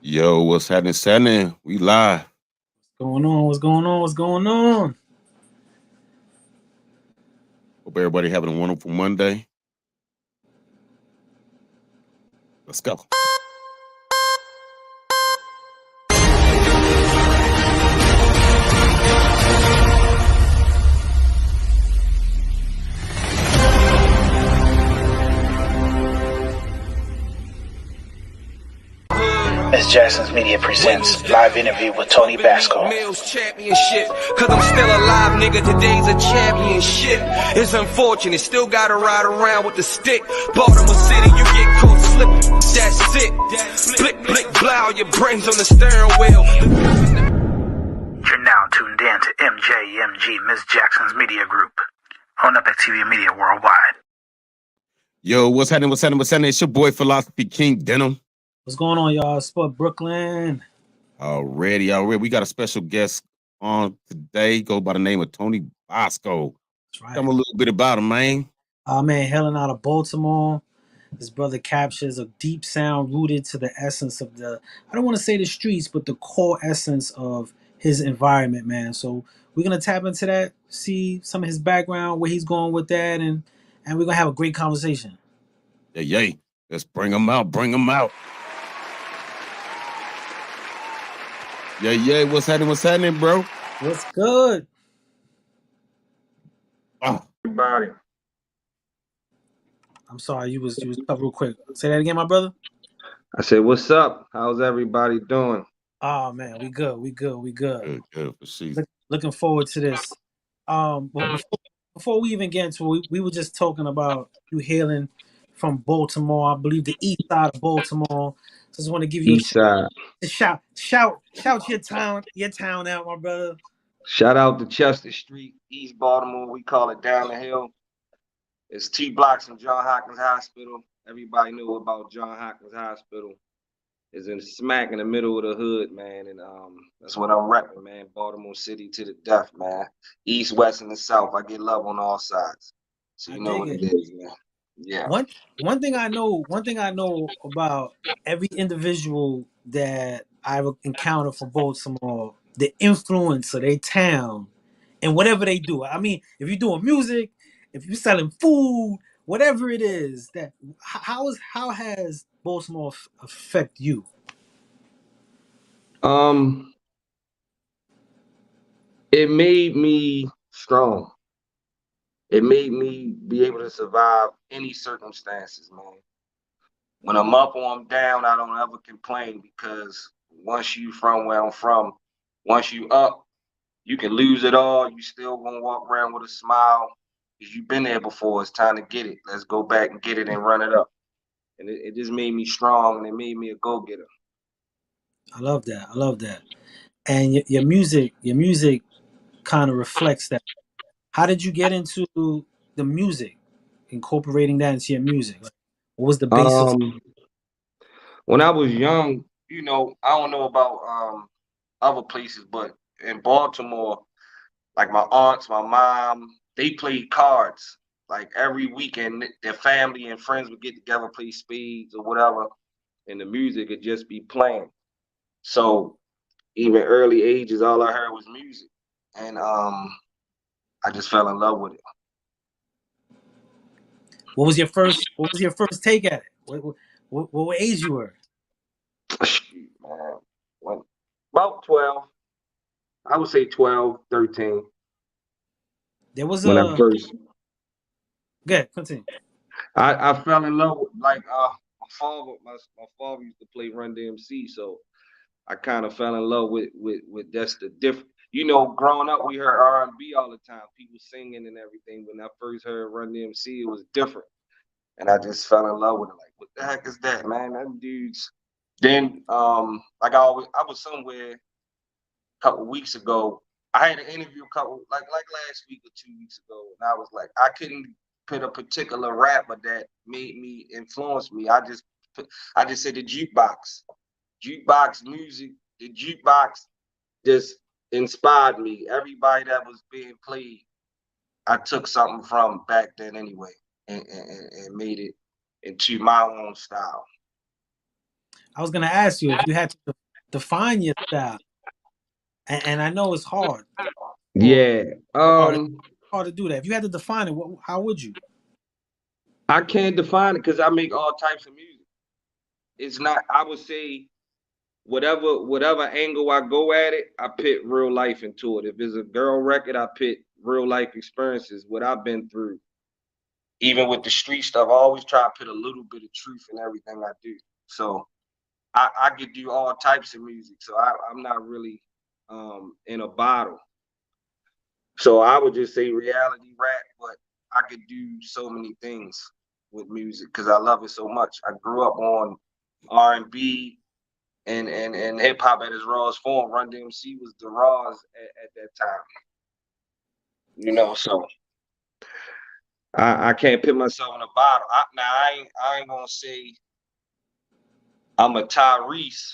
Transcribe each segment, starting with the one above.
Yo, what's happening? We live. Going on? What's going on? What's going on? Hope everybody having a wonderful Monday. Let's go. Miss Jackson's Media presents live interview with Tony BOSCO. Championship, cause I'm still alive, nigga. Today's a championship. It's unfortunate, still gotta ride around with the stick. Baltimore City, you get caught slipping. That's it. Blick, blick, blow, your brains on the steering wheel. You're now tuned in to MJMG, Miss Jackson's Media Group, on Epic TV Media Worldwide. Yo, what's happening? It's your boy Philosophy King Denim. What's going on, y'all? Sport Brooklyn. Already. We got a special guest on today. Go by the name of Tony BOSCO. That's right. Tell me a little bit about him, man. Man, hailing out of Baltimore. This brother captures a deep sound rooted to the essence of I don't want to say the streets, but the core essence of his environment, man. So we're going to tap into that, see some of his background, where he's going with that, and we're going to have a great conversation. Yeah. Let's bring him out. Yeah. What's happening, bro? What's good? Everybody. I'm sorry, you was up real quick. Say that again, my brother. I said, what's up? How's everybody doing? Oh man, we good. Good, for sure. Looking forward to this. But before we even get into it, we were just talking about you hailing from Baltimore. I believe the east side of Baltimore. So I just want to give you East side. a shout your town out, my brother. Shout out to Chester Street, East Baltimore. We call it down the hill. It's 2 blocks from John Hopkins Hospital. Everybody knew about John Hopkins Hospital. It's in smack in the middle of the hood, man. And that's what I'm repping, man. Baltimore City to the death, man. East, west, and the south. I get love on all sides. So you know what it is, man. Yeah. One thing I know about every individual that I've encountered from Baltimore, the influence of their town and whatever they do. I mean, if you're doing music, if you're selling food, whatever it is, that how has Baltimore affect you? It made me strong. It made me be able to survive any circumstances, man. When I'm up or I'm down, I don't ever complain because once you from where I'm from, once you up, you can lose it all. You still gonna walk around with a smile because you've been there before. It's time to get it. Let's go back and get it and run it up. And it just made me strong and it made me a go-getter. I love that. And your music kind of reflects that. How did you get into the music, incorporating that into your music? Like, what was the basis? When I was young, I don't know about other places, but in Baltimore, like my aunts, my mom, they played cards. Like every weekend, their family and friends would get together, play spades or whatever, and the music would just be playing. So even early ages, all I heard was music, and I just fell in love with it. What was your first take at it? What age you were? Shoot, man. About 12. I would say 12, 13. There was When I first. Good, continue. I fell in love with my father used to play Run DMC, so I kind of fell in love with that's the different. Growing up, we heard R&B all the time, people singing and everything. When I first heard Run DMC, it was different, and I just fell in love with it. Like, what the heck is that, man? Them dudes. Then, like I was somewhere a couple weeks ago. I had an interview like last week or 2 weeks ago, and I was like, I couldn't put a particular rapper that made me influence me. I just said the jukebox music. The jukebox just inspired me. Everybody that was being played, I took something from back then anyway, and made it into my own style. I was gonna ask you if you had to define your style, and I know it's hard for Yeah. artists, hard to do that. If you had to define it, how would you? I can't define it because I make all types of music. It's not, I would say whatever angle I go at it, I put real life into it. If it's a girl record, I put real life experiences, what I've been through. Even with the street stuff, I always try to put a little bit of truth in everything I do. So I could do all types of music. So I'm not really in a bottle. So I would just say reality rap, but I could do so many things with music because I love it so much. I grew up on R&B and hip hop at its rawest form. Run DMC was the rawest at that time. You know, so I can't put myself in a bottle. I ain't gonna say I'm a Tyrese,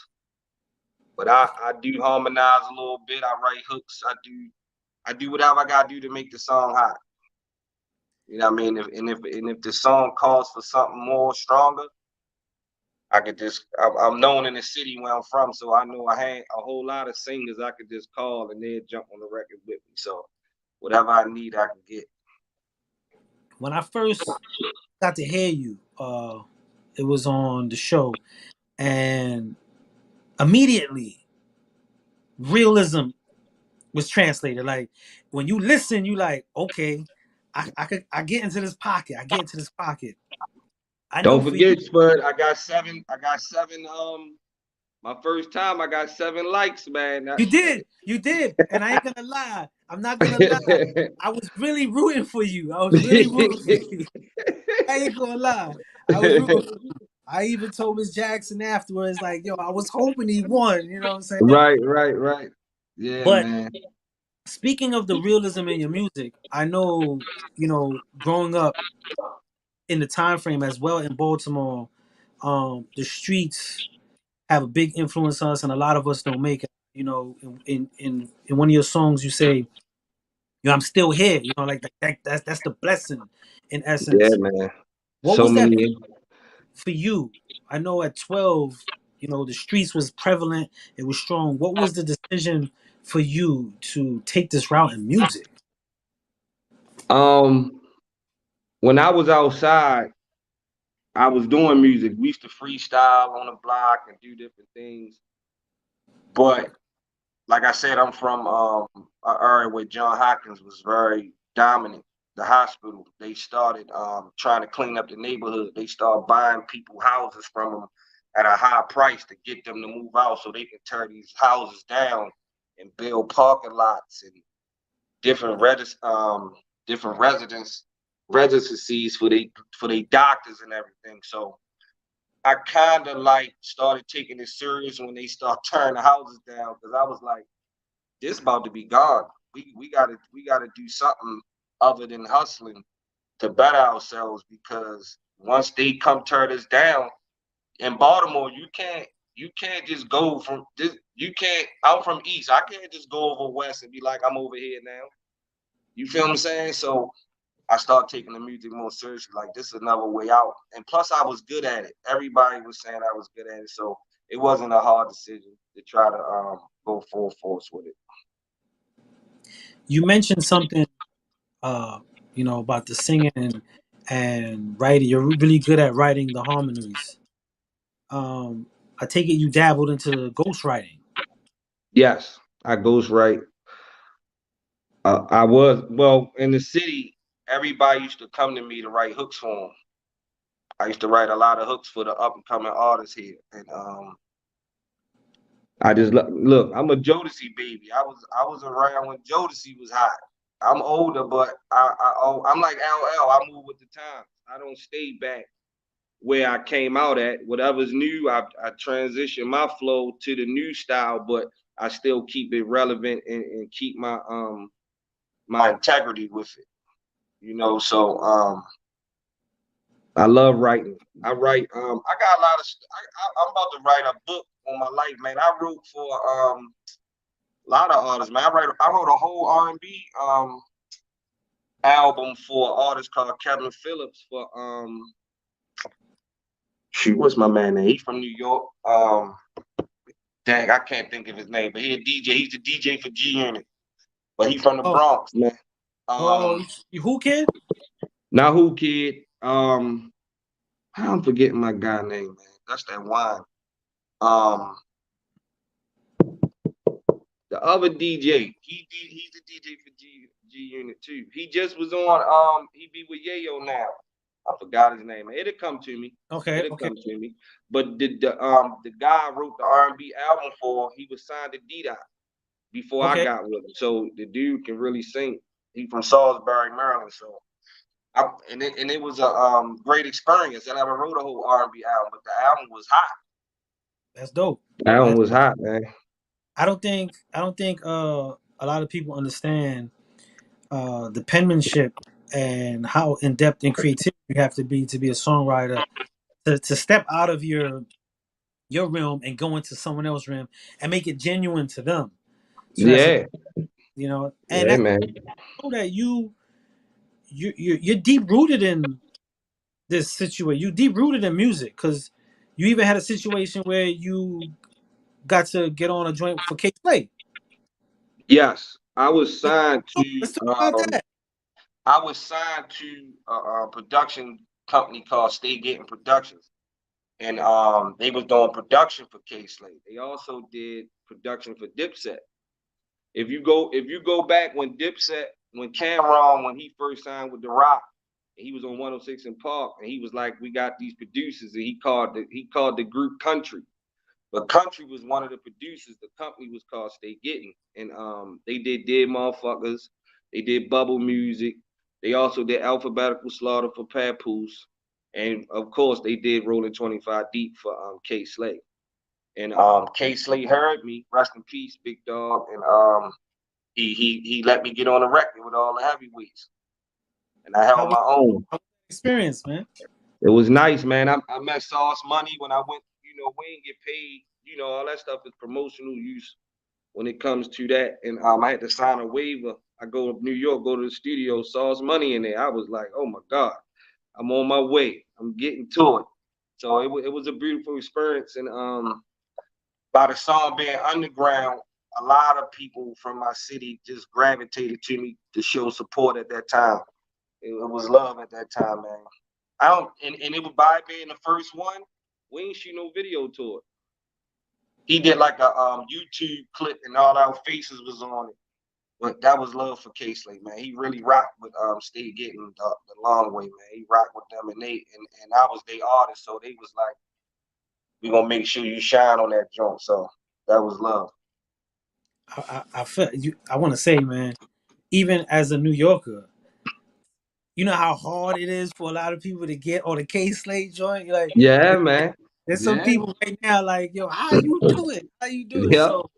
but I do harmonize a little bit. I write hooks. I do whatever I gotta do to make the song hot. You know what I mean? If the song calls for something more stronger, I could just I'm known in the city where I'm from, so I know I had a whole lot of singers I could just call and they'd jump on the record with me. So whatever I need, I can get. When I first got to hear you, it was on the show, and immediately realism was translated. Like when you listen, you like, okay, I get into this pocket. I get into this pocket. I know Don't for you, forget, Spud, I got seven. My first time I got 7 likes, man. you did, and I ain't gonna lie. I'm not gonna lie. I was really rooting for you. I was really rooting for you. I ain't gonna lie. I was rooting for you. I even told Miss Jackson afterwards, like, yo, I was hoping he won. You know what I'm saying? Right. Yeah, But man. speaking of the realism in your music, I know, growing up in the time frame as well in Baltimore, the streets have a big influence on us, and a lot of us don't make it. In one of your songs, you say, I'm still here." Like that's the blessing, in Yeah, essence. man. What So was that many. for you? I know at 12, the streets was prevalent. It was strong. What was the decision for you to take this route in music? Um, when I was outside, I was doing music. We used to freestyle on the block and do different things. But like I said, I'm from an area where John Hopkins was very dominant. The hospital, they started trying to clean up the neighborhood. They started buying people houses from them at a high price to get them to move out so they can tear these houses down and build parking lots and different different residencies for they doctors and everything. So I kind of like started taking it serious when they start tearing the houses down because I was like, this about to be gone. We gotta do something other than hustling to better ourselves because once they come tear this down in Baltimore, you can't just go from this. You can't. I'm from East. I can't just go over West and be like I'm over here now. You feel what I'm saying? So I started taking the music more seriously. Like this is another way out. And plus, I was good at it. Everybody was saying I was good at it, so it wasn't a hard decision to try to go full force with it. You mentioned something, about the singing and writing. You're really good at writing the harmonies. I take it you dabbled into ghostwriting. Yes, I ghostwrite. I was well in the city. Everybody used to come to me to write hooks for them. I used to write a lot of hooks for the up and coming artists here, and I just look. I'm a Jodeci baby. I was around when Jodeci was hot. I'm older, but I'm like LL. I move with the times. I don't stay back where I came out at. Whatever's new, I transition my flow to the new style, but I still keep it relevant and keep my integrity with it. So I love writing. I write. I got a lot of. I'm about to write a book on my life, man. I wrote for a lot of artists, man. I wrote a whole R&B album for an artist called Kevin Phillips for shoot, what's my man name? He's from New York. Dang, I can't think of his name, but he's a DJ. He's the DJ for G Unit, but he's from the Bronx, man. Who kid? Now who kid? I'm forgetting my guy name, man. That's that wine. The other DJ, he's the DJ for G Unit too. He just was on. He be with Yayo now. I forgot his name. It'll come to me. Okay. Come to me. But the guy I wrote the R&B album for, he was signed to D-Dot before I got with him. So the dude can really sing. He from Salisbury, Maryland. So it was a great experience. And I wrote a whole R&B album, but the album was hot. That's dope. The album was hot, man. I don't think a lot of people understand the penmanship and how in depth and creative you have to be a songwriter to step out of your realm and go into someone else's realm and make it genuine to them. So yeah, you know, and man, know that you're deep rooted in this situation. You deep rooted in music because you even had a situation where you got to get on a joint for K Slay. Yes, I was signed to. Let's talk about that. I was signed to a production company called Stay Getting Productions, and they was doing production for K Slay. They also did production for Dipset. If you go back when Cameron, when he first signed with The Rock, he was on 106 in Park, and he was like, "We got these producers," and he called the group Country. But Country was one of the producers. The company was called Stay Getting, and they did Dead Motherfuckers. They did Bubble Music. They also did Alphabetical Slaughter for Papoose, and of course they did Rolling 25 Deep for K Slay. And K Slay heard me, rest in peace, big dog, and he let me get on the record with all the heavyweights, and I held my own. Experience, man. It was nice, man. I met Sauce Money when I went. You know, we ain't get paid. You know, all that stuff is promotional use when it comes to that. And I had to sign a waiver. I go to New York, go to the studio, Sauce Money in there. I was like, oh my God, I'm on my way. I'm getting to it. So it was a beautiful experience. And by the song being underground, a lot of people from my city just gravitated to me to show support at that time. It was love at that time, man. And it was by being the first one. We ain't shoot no video to it. He did like a YouTube clip and all our faces was on it. But that was love for K Slay, man. He really rocked with Stay Getting the Long Way, man. He rocked with them, and I was their artist, so they was like, "We gonna make sure you shine on that joint." So that was love. I feel you. I want to say, man, even as a New Yorker, you know how hard it is for a lot of people to get on the K Slay joint. Like, yeah, man. There's some people right now like, yo, how you do it? How you do it? Yep. So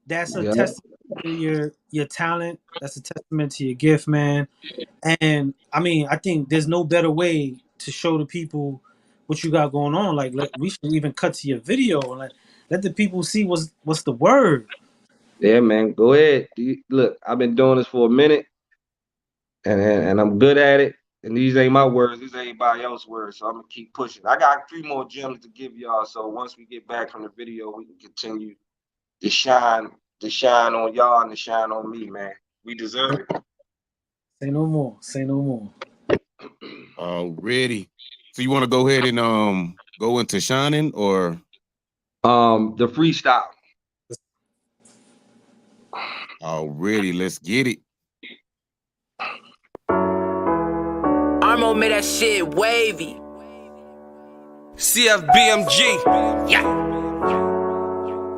that's a testament to your talent. That's a testament to your gift, man. And I mean, I think there's no better way to show the people what you got going on. Like, we should even cut to your video and let the people see what's the word. Yeah, man. Go ahead. Look, I've been doing this for a minute, and I'm good at it. And these ain't my words, these ain't anybody else's words. So I'm gonna keep pushing. I got a few more gems to give y'all. So once we get back from the video, we can continue to shine on y'all and to shine on me, man. We deserve it. Say no more. Say no more. Already. So you want to go ahead and go into shining or the freestyle? Already, let's get it. Armo made that shit wavy. CFBMG. Yeah.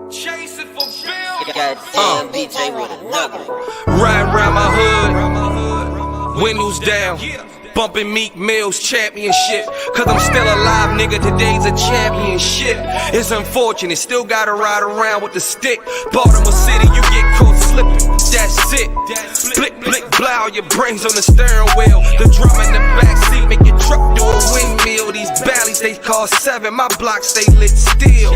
Chasing for Bill. Goddamn DJ with another one. Riding around my hood. Windows down. Bumping Meek Mill's championship. Cause I'm still alive, nigga, today's a championship. It's unfortunate, still gotta ride around with the stick. Baltimore City, you get caught slipping, that's it. Blick, blick, blow, your brains on the steering wheel. The drum in the backseat make your truck do a windmill. These valleys, they cost 7, my block stay lit still.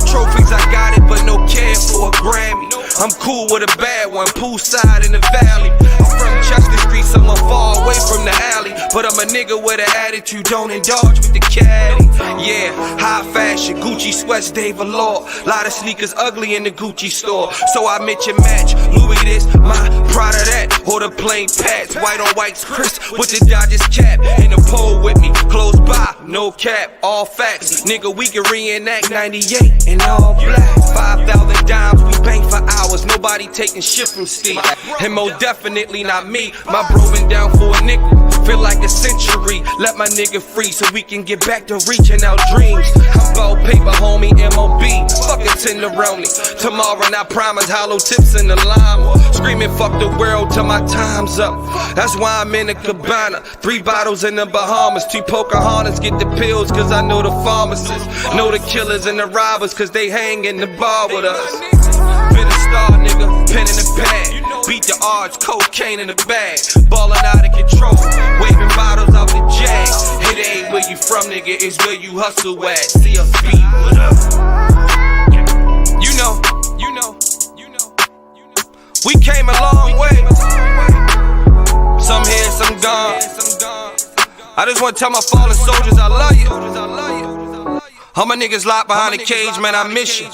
Trophies, I got it, but no care for a Grammy. I'm cool with a bad one, poolside in the valley. I'm from Chester Street, so I'm far away from the alley. but I'm a nigga with an attitude, don't indulge with the caddy. Yeah, high fashion, Gucci sweats, Dave Allure. Lot of sneakers ugly in the Gucci store. So I mix and match, Louis this, my Prada that. Or the plain pads, white on white's crisp with the Dodgers cap. In the pole with me, close by, no cap, all facts. Nigga, we can reenact 98 in all black. 5,000 dimes, we bank for hours. Nobody taking shit from Steve. And most definitely not me. My bro been down for a nickel. Feel like a century. Let my nigga free so we can get back to reaching our dreams. I'm about paper, homie, MOB. Fuck a tenderoni. Tomorrow, I promise hollow tips in the lime. Screaming, fuck the world till my time's up. That's why I'm in a cabana. 3 bottles in the Bahamas. 2 Pocahontas get the pills, cause I know the pharmacists. Know the killers and the robbers, cause they hang in the bar with us. Been a star, nigga, pen in the pad. Beat the odds, cocaine in the bag. Ballin' out of control, waving bottles out the jag. It ain't where you from, nigga, it's where you hustle at. CFB, what up? You know. We came a long way. Some here, some gone. I just wanna tell my fallen soldiers I love you. All my niggas locked behind the cage, man, I miss you.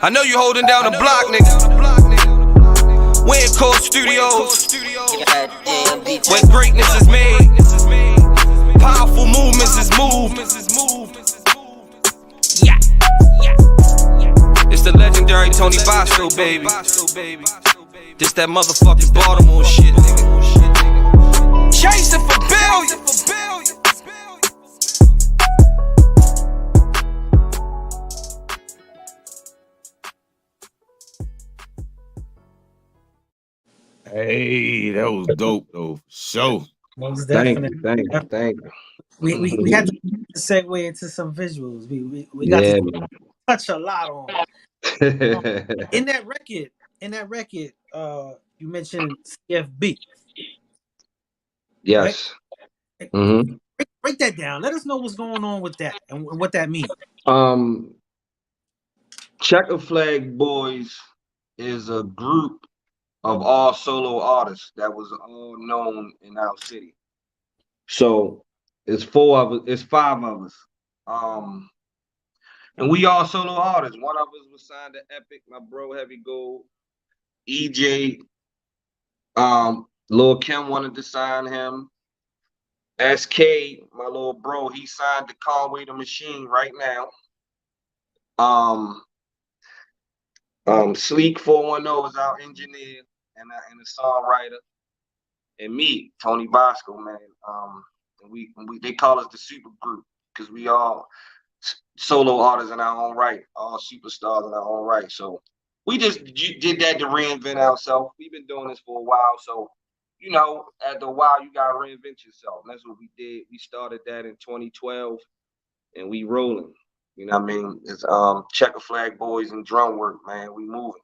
I know you holding down the block, nigga. We in Cold Studios, where greatness is made. Powerful movements is moved. Yeah. It's the legendary Tony BOSCO, baby. This that motherfucking Baltimore shit, nigga. Chasing for billions. Hey, that was dope though. Show. Most Thank definitely. you. We had to segue into some visuals. We got to touch a lot on. In that record, you mentioned CFB. Yes. Right? Mm-hmm. Break that down. Let us know what's going on with that and what that means. Checker Flag Boys is a group of all solo artists that was all known in our city. So it's 5 of us. And we all solo artists. One of us was signed to Epic, my bro Heavy Gold. EJ, Lil Kim wanted to sign him. SK, my little bro, he signed to Conway the Machine right now. Sleek 410 is our engineer and a songwriter. And me, Tony BOSCO, man. And we they call us the super group because we all solo artists in our own right, all superstars in our own right. So we just did that to reinvent ourselves. We've been doing this for a while, so you know, after a while, you gotta reinvent yourself. And that's what we did. We started that in 2012, and we rolling. You know what I mean? It's Checker Flag Boys and drum work, man. We moving.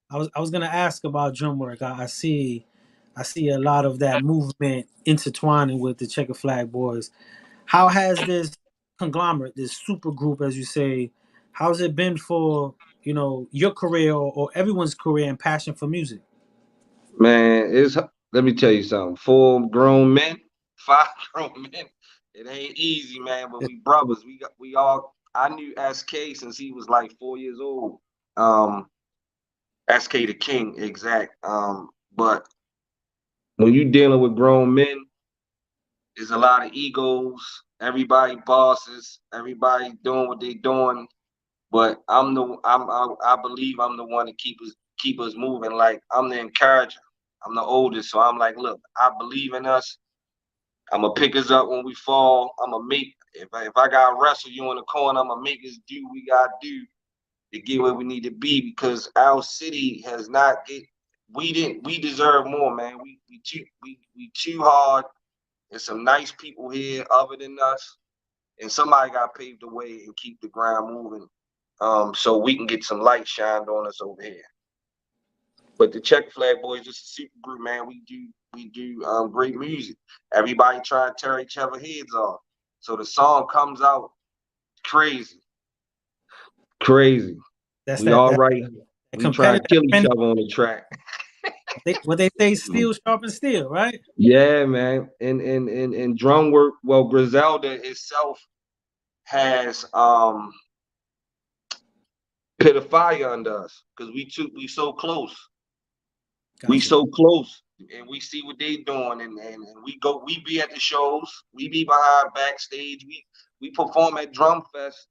I was gonna ask about drum work. I see a lot of that movement intertwining with the Checker Flag Boys. How has this conglomerate, this super group, as you say, how's it been for your career or everyone's career and passion for music? Man, let me tell you something. 4 grown men, 5 grown men. It ain't easy, man. But we brothers. We all. I knew SK since he was like 4 years old. SK the King, exact. But when you dealing with grown men, there's a lot of egos. Everybody bosses. Everybody doing what they doing. But I believe I'm the one to keep us moving. Like I'm the encourager. I'm the oldest, so I'm like, look, I believe in us. I'm gonna pick us up when we fall. I'm gonna make if I gotta wrestle you in the corner, I'm gonna make us do what we gotta do to get where we need to be because our city has not we deserve more, man. We too hard. There's some nice people here other than us, and somebody gotta pave the way and keep the ground moving, so we can get some light shined on us over here. But the Checker Flag Boys, just a super group, man. We do great music. Everybody try to tear each other heads off. So the song comes out crazy. That's we all right. We try to kill each other on the track. What they say, steel sharpens steel, right? Yeah, man. And drum work, well, Griselda itself has put a fire under us because we so close. We Gotcha. so close, and we see what they doing, and we be at the shows, we be behind backstage, we perform at Drum Fest.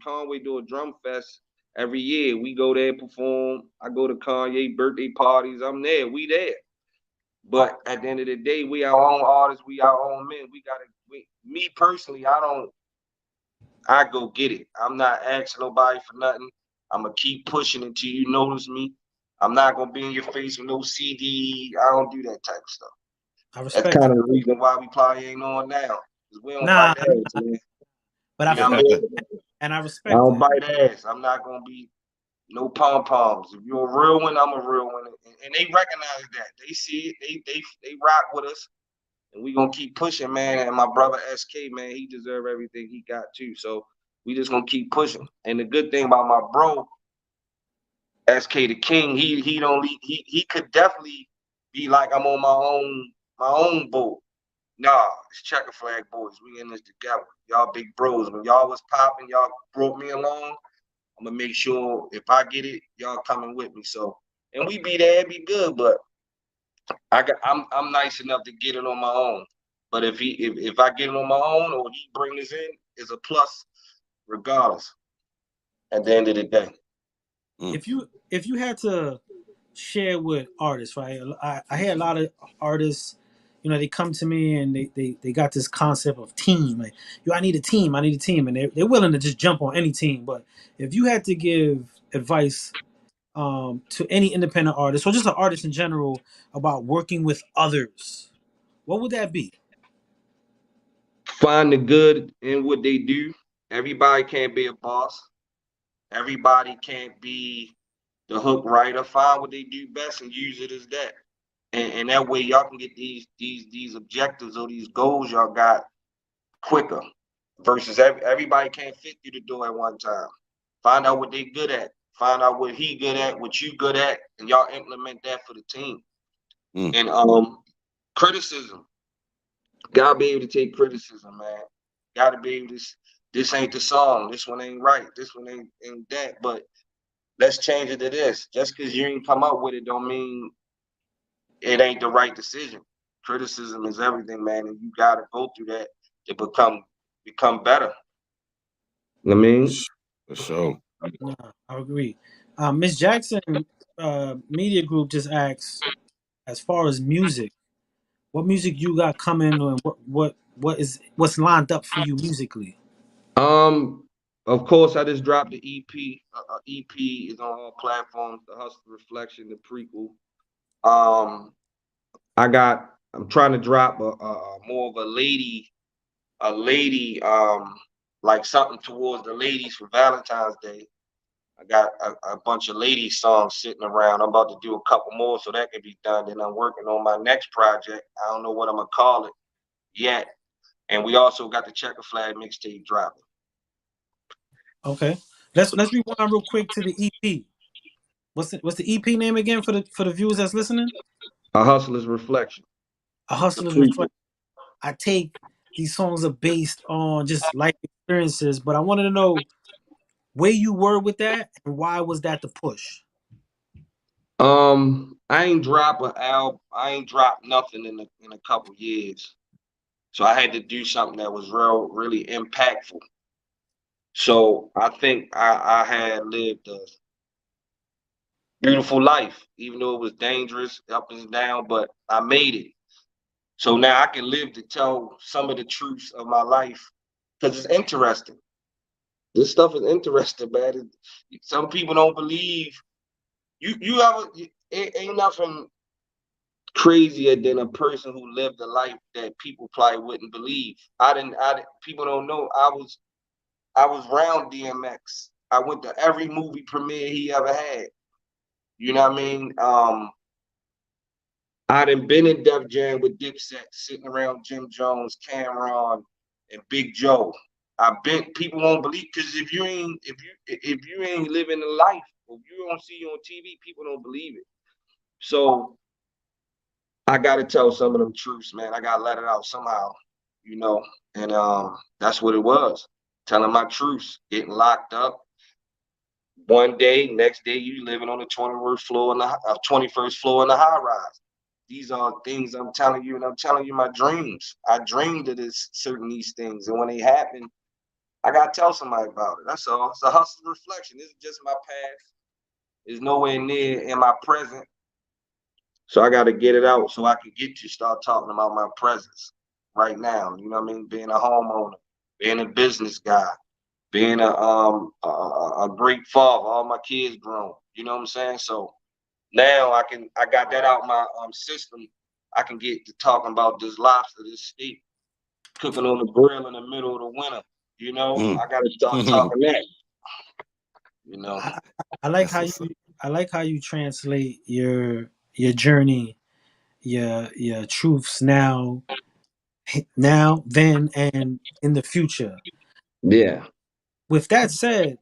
Conway do a Drum Fest every year. We go there, perform. I go to Kanye birthday parties. I'm there. We there. But at the end of the day, we our own artists. We our own men. We gotta. Me personally, I go get it. I'm not asking nobody for nothing. I'm gonna keep pushing until you notice me. I'm not gonna be in your face with no CD. I don't do that type of stuff. I That's respect kind that. of the reason why we probably ain't on now. Cause we don't Nah, bite ass, man. but I You know feel what I mean? and I I respect don't that. bite ass. I'm not gonna be no pom poms. If you're a real one, I'm a real one, and they recognize that. They see it. They rock with us, and we gonna keep pushing, man. And my brother SK, man, he deserve everything he got too. So we just gonna keep pushing. And the good thing about my bro, SK the King, he don't he could definitely be like I'm on my own boat. Nah, it's Checker Flag Boys. We in this together. Y'all big bros. When y'all was popping, y'all brought me along. I'm gonna make sure if I get it, y'all coming with me. So, and we be there, be good. But I'm nice enough to get it on my own. But if I get it on my own or he bring this in, it's a plus regardless. At the end of the day. If you had to share with artists, right? I hear a lot of artists, they come to me and they got this concept of team. Like, yo, I need a team, I need a team. And they're willing to just jump on any team. But if you had to give advice to any independent artist or just an artist in general about working with others, what would that be? Find the good in what they do. Everybody can't be a boss. Everybody can't be the hook writer. Find what they do best and use it as that. And that way y'all can get these objectives or these goals y'all got quicker. Versus everybody can't fit through the door at one time. Find out what they good at. Find out what he good at, what you good at, and y'all implement that for the team. And criticism. Gotta be able to take criticism, man. Gotta be able to. This ain't the song. This one ain't right. This one ain't that. But let's change it to this. Just because you ain't come up with it, don't mean it ain't the right decision. Criticism is everything, man, and you gotta go through that to become better. You know what I mean? For sure. No, I agree. Miss Jackson Media Group just asks, as far as music, what music you got coming, and what's lined up for you musically? Um, of course, I just dropped the EP. EP is on all platforms. The Hustle Reflection, the prequel. Um, I'm trying to drop a more of a lady, like something towards the ladies for Valentine's Day. I got a bunch of lady songs sitting around. I'm about to do a couple more so that can be done. Then I'm working on my next project. I don't know what I'm gonna call it yet. And we also got the Checker Flag mixtape dropping. Okay, let's rewind real quick to the EP. What's the EP name again for the viewers that's listening? A Hustler's Reflection. A The Hustler's prequel. Reflection. I take these songs are based on just life experiences, but I wanted to know where you were with that and why was that the push? I ain't drop an album. I ain't dropped nothing in a couple years. So I had to do something that was really impactful. So I think I had lived a beautiful life, even though it was dangerous, up and down, but I made it. So now I can live to tell some of the truths of my life because it's interesting. This stuff is interesting, man. Some people don't believe you ever it ain't nothing crazier than a person who lived a life that people probably wouldn't believe. People don't know I was around DMX. I went to every movie premiere he ever had. You know what I mean? I done been in Def Jam with Dipset, sitting around Jim Jones, Cameron, and Big Joe. I've been. People won't believe because if you ain't living a life, or if you don't see you on TV, people don't believe it. So I gotta tell some of them truths, man. I gotta let it out somehow, you know. And that's what it was. Telling my truths, getting locked up. One day, next day, you living on the 21st floor in the 21st floor in the high rise. These are things I'm telling you, and I'm telling you my dreams. I dreamed of these things, and when they happen, I gotta tell somebody about it. That's all. It's a hustle reflection. This is just my past. It's nowhere near in my present. So I gotta get it out so I can get to start talking about my presence right now. You know what I mean? Being a homeowner, being a business guy, being a great father. All my kids grown. You know what I'm saying? So now I got that out my system. I can get to talking about this lobster, this steak, cooking on the grill in the middle of the winter. You know, I gotta start talking that. You know, I like how you translate your journey, your truths now, then, and in the future. yeah. With that said,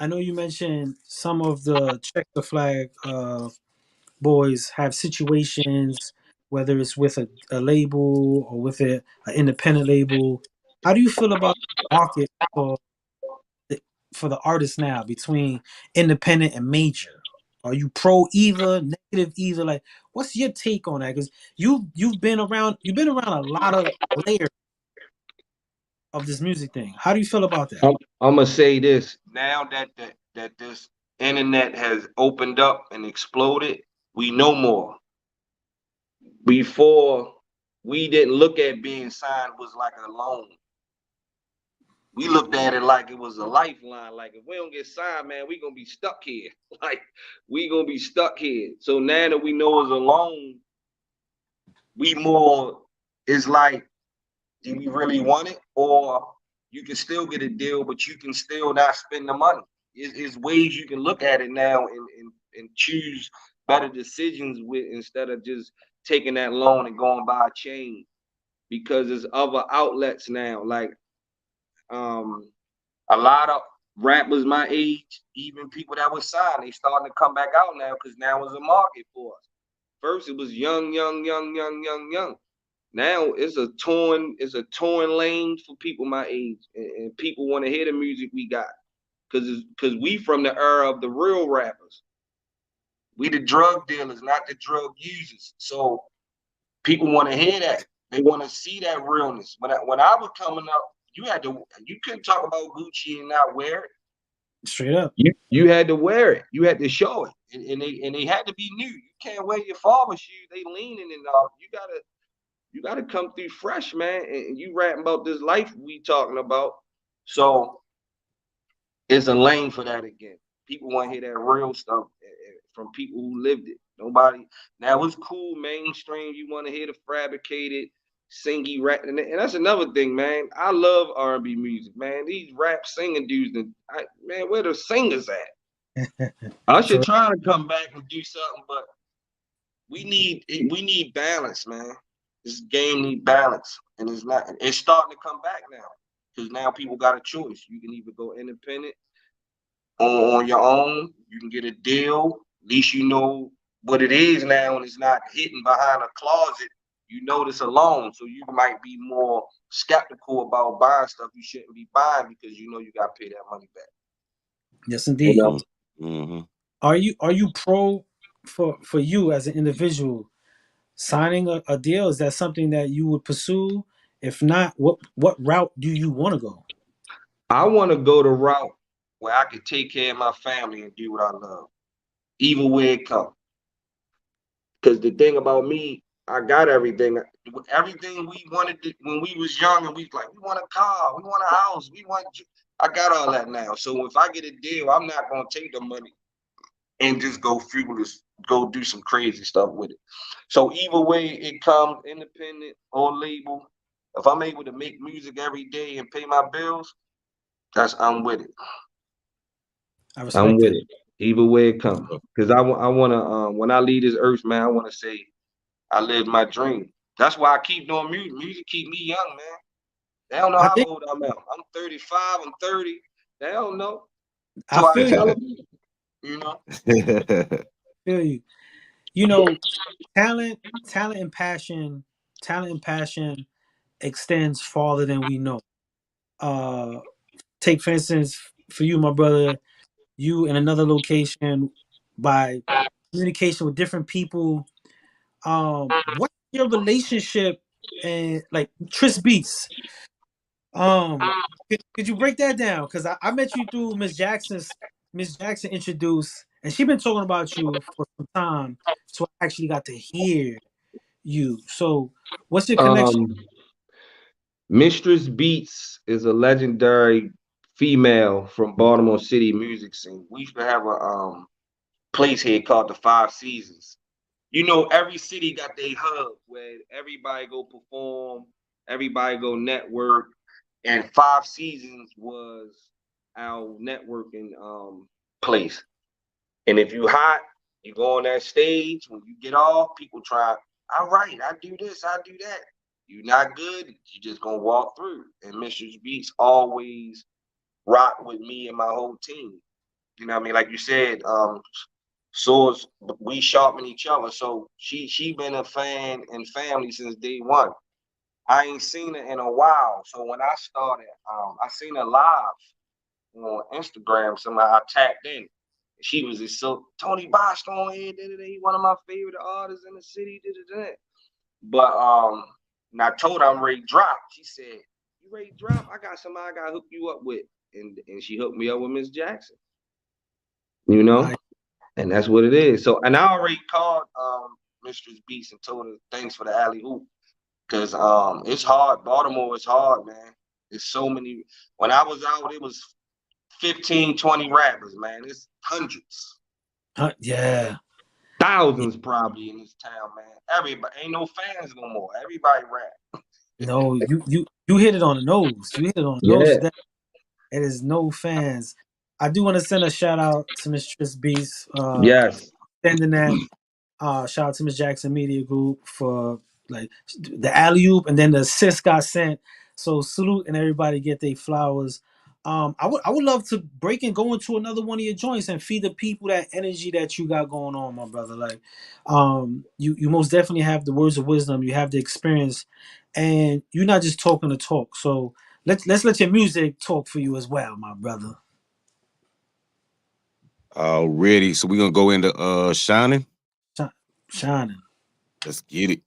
I know you mentioned some of the check the flag boys have situations, whether it's with a label or with an independent label. How do you feel about the market for the artists now between independent and major? Are you pro either, negative either? Like, what's your take on that? Because you've been around a lot of layers of this music thing. How do you feel about that? I'm gonna say this now that this internet has opened up and exploded. We know more. Before, we didn't look at being signed was like a loan. We looked at it like it was a lifeline. Like if we don't get signed, man, we gonna be stuck here. Like we gonna be stuck here. So now that we know it's a loan, we more is like, do we really want it? Or you can still get a deal, but you can still not spend the money. It's ways you can look at it now and choose better decisions with instead of just taking that loan and going by a chain. Because there's other outlets now. Like a lot of rappers my age, even people that were signed, they starting to come back out now because now is a market for us. First it was young. Now it's a torn lane for people my age, and people want to hear the music we got, because we from the era of the real rappers. We the drug dealers, not the drug users. So people want to hear that. They want to see that realness. When I was coming up, you couldn't talk about Gucci and not wear it. Straight up. You had to wear it. You had to show it, and they had to be new. You can't wear your father's shoes. They leaning and all. You gotta come through fresh, man. And you rapping about this life we talking about. So it's a lane for that again. People want to hear that real stuff from people who lived it. Nobody. Now it's cool, mainstream. You want to hear the fabricated, singy rap, and that's another thing, man. I love R&B music, man. These rap singing dudes, man, where the singers at? Usher trying to come back and do something, but we need balance, man. This game need balance, and it's starting to come back now because now people got a choice. You can either go independent on your own. You can get a deal. At least you know what it is now, and it's not hidden behind a closet. You know this alone, so you might be more skeptical about buying stuff you shouldn't be buying because you know you got to pay that money back. Yes, indeed. You know? Mm-hmm. Are you pro for you as an individual signing a deal? Is that something that you would pursue? If not, what route do you want to go? I want to go the route where I can take care of my family and do what I love, even where it comes. Because the thing about me, I got everything. Everything we wanted when we was young, and we was like, we want a car, we want a house, I got all that now. So if I get a deal, I'm not gonna take the money and just go frivolous, go do some crazy stuff with it. So either way it comes, independent or label, if I'm able to make music every day and pay my bills, I'm with it. I respect I'm with that. it. Either way it comes. Because I want to, when I leave this earth, man, I want to say I lived my dream. That's why I keep doing music. Music keep me young, man. They don't know I how think old I'm at. I'm 35, I'm 30. They don't know. I So I feel tell you. them, you know. Feel you. you know, talent, talent and passion extends farther than we know. Take for instance, for you, my brother, you in another location by communication with different people. What's your relationship and like Tris Beats? Um, could you break that down? Because I met you through Miss Jackson introduced, and she been talking about you for some time, so I actually got to hear you. So, what's your connection? Um, Mistress Beats is a legendary female from Baltimore City music scene. We used to have a place here called the Five Seasons. You know, every city got their hub where everybody go perform, everybody go network, and Five Seasons was our networking place. And if you hot, you go on that stage. When you get off, people try. All right, I do this, I do that. You not good, you just gonna walk through. And Mr. Beats always rock with me and my whole team. You know what I mean? Like you said, swords we sharpen each other. So she been a fan and family since day one. I ain't seen her in a while. So when I started, I seen her live on Instagram. Somehow I tapped in. She was just so Tony Bosco on here, he one of my favorite artists in the city. But and I told her I'm ready to drop. She said, "You ready to drop? I got somebody I gotta hook you up with." And she hooked me up with Miss Jackson. You know? And that's what it is. So and I already called Mistress Beast and told her thanks for the alley hoop. Cause it's hard. Baltimore is hard, man. There's so many. When I was out, it was 15, 20 rappers, man. It's hundreds. Yeah. Thousands probably in this town, man. Everybody ain't no fans no more. Everybody rap. No, you hit it on the nose. You hit it on the nose. Yeah. That it is no fans. I do want to send a shout out to Miss Tris Beast, Yes. sending that. Shout out to Miss Jackson Media Group for like the alley oop, and then the assist got sent. So salute and everybody get their flowers. I would love to break and go into another one of your joints and feed the people that energy that you got going on, my brother. Like, you most definitely have the words of wisdom. You have the experience, and you're not just talking to talk. So let's let your music talk for you as well, my brother. Already. So we're gonna go into Shining. Shining. Let's get it.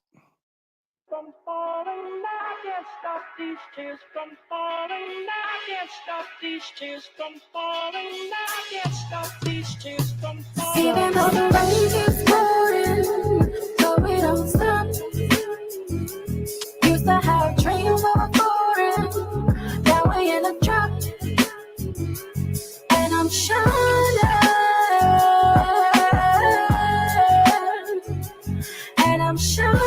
From falling, I can't stop these tears from falling. I can't stop these tears from falling. I can't stop these tears from falling. Even though the rain keeps pouring, but we don't stop. Used to have dreams of a foreign, now we in a drop. And I'm shining, and I'm shining.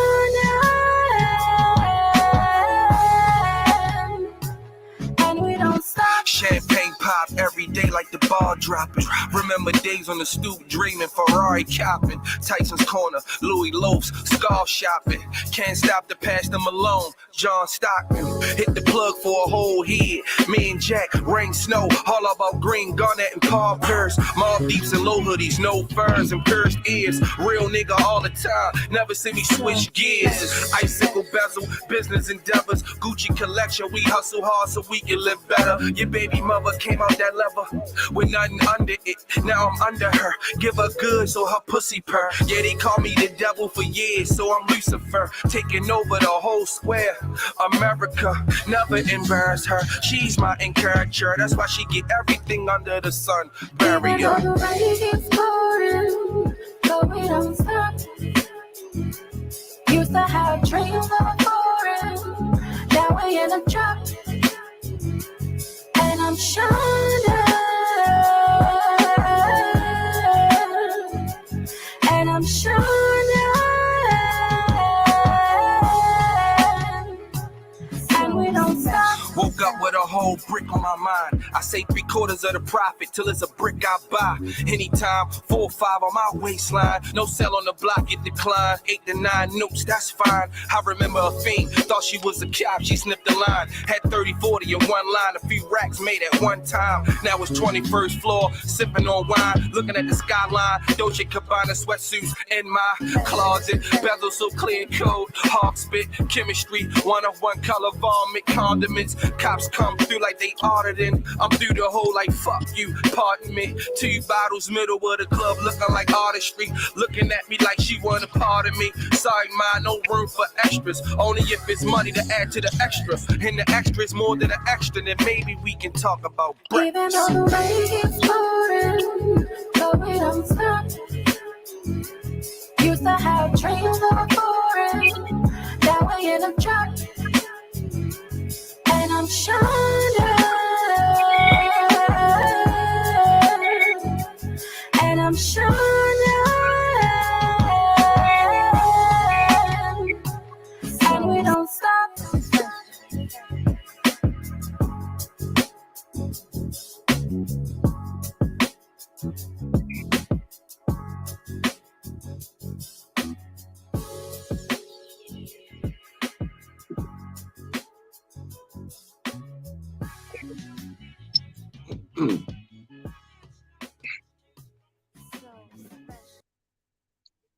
Champagne pop every day like the ball dropping. Remember days on the stoop dreaming, Ferrari copping. Tyson's Corner, Louis Loafs, scarf shopping. Can't stop to pass them alone. John Stockton hit the plug for a whole head. Me and Jack, rain, snow, all about green, garnet and Paul Pierce. Mob deeps and low hoodies, no furs and pierced ears. Real nigga all the time, never see me switch gears. Icicle bezel, business endeavors, Gucci collection. We hustle hard so we can live better. Your baby mother came out that lever with nothing under it. Now I'm under her. Give her good so her pussy purr. Yeah, they call me the devil for years, so I'm Lucifer. Taking over the whole square. America, never embarrass her. She's my encourager. That's why she get everything under the sun. Bury her. Even though the rain keeps pouring, but we don't stop. Used to have dreams of a foreign, now we in a drop. And I'm shining, and I'm shining, and we don't stop. Woke up with a whole brick on my mind. I say 3/4 of the profit till it's a brick I buy. Anytime 4 or 5 on my waistline. No sell on the block, get declined. 8 to 9 notes, that's fine. I remember a fiend, thought she was a cop, she snipped the line. Had 30, 40 in one line, a few racks made at one time. Now it's 21st floor, sipping on wine, looking at the skyline. Dolce Gabbana sweatsuits in my closet. Bezel so clear and cold, hawk spit, chemistry, 1-of-1 color vomit, condiments. Cops come through like they auditing. I'm through the hole like fuck you, pardon me. 2 bottles, middle of the club, looking like artistry. Looking at me like she want a part of me. Sorry, ma, no room for extras. Only if it's money to add to the extra. And the extra is more than an extra, then maybe we can talk about breakfast. Even though the rain keeps pouring, but we don't stop. Used to have dreams of foreign, now we in a drop. And I'm shining, and I'm shining, and we don't stop.